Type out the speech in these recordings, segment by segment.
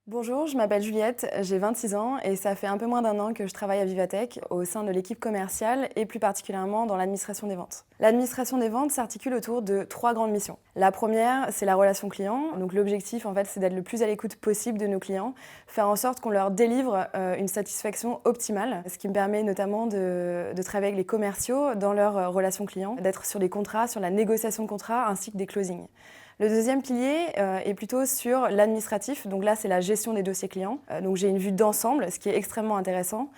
Bonjour, je m'appelle Juliette, j'ai 26 ans et ça fait un peu moins d'un an que je travaille à Vivatech au sein de l'équipe commerciale et plus particulièrement dans l'administration des ventes. L'administration des ventes s'articule autour de 3 grandes missions. La première, c'est la relation client. Donc l'objectif, en fait, c'est d'être le plus à l'écoute possible de nos clients, faire en sorte qu'on leur délivre une satisfaction optimale, ce qui me permet notamment de travailler avec les commerciaux dans leur relation client, d'être sur les contrats, sur la négociation de contrats ainsi que des closings. Le deuxième pilier est plutôt sur l'administratif. Donc là, c'est la gestion des dossiers clients. Donc j'ai une vue d'ensemble, ce qui est extrêmement intéressant.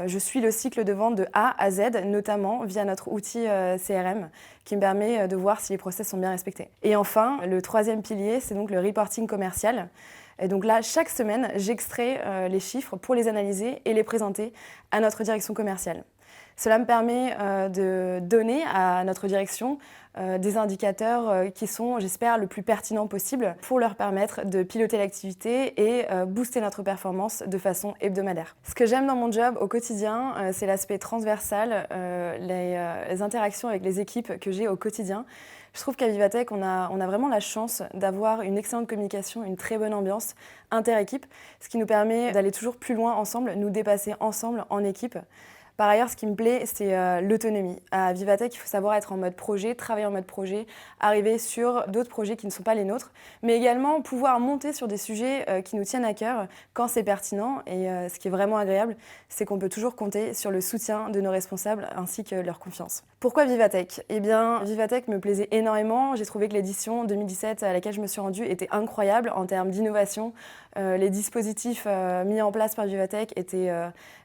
Je suis le cycle de vente de A à Z, notamment via notre outil CRM, qui me permet de voir si les process sont bien respectés. Et enfin, le troisième pilier, c'est donc le reporting commercial. Et donc là, chaque semaine, j'extrais les chiffres pour les analyser et les présenter à notre direction commerciale. Cela me permet de donner à notre direction des indicateurs qui sont, j'espère, le plus pertinents possible pour leur permettre de piloter l'activité et booster notre performance de façon hebdomadaire. Ce que j'aime dans mon job au quotidien, c'est l'aspect transversal, les interactions avec les équipes que j'ai au quotidien. Je trouve qu'à Vivatech, on a vraiment la chance d'avoir une excellente communication, une très bonne ambiance inter-équipe, ce qui nous permet d'aller toujours plus loin ensemble, nous dépasser ensemble en équipe. Par ailleurs, ce qui me plaît, c'est l'autonomie. À Vivatech, il faut savoir être en mode projet, travailler en mode projet, arriver sur d'autres projets qui ne sont pas les nôtres, mais également pouvoir monter sur des sujets qui nous tiennent à cœur quand c'est pertinent. Et ce qui est vraiment agréable, c'est qu'on peut toujours compter sur le soutien de nos responsables ainsi que leur confiance. Pourquoi Vivatech ? Eh bien, Vivatech me plaisait énormément. J'ai trouvé que l'édition 2017 à laquelle je me suis rendue était incroyable en termes d'innovation. Les dispositifs mis en place par Vivatech étaient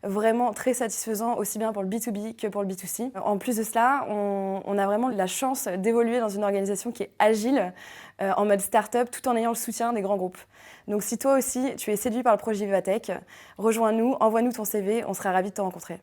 vraiment très satisfaisants, aussi bien pour le B2B que pour le B2C. En plus de cela, on a vraiment la chance d'évoluer dans une organisation qui est agile, en mode start-up, tout en ayant le soutien des grands groupes. Donc si toi aussi, tu es séduit par le projet Vivatech, rejoins-nous, envoie-nous ton CV, on sera ravis de te rencontrer.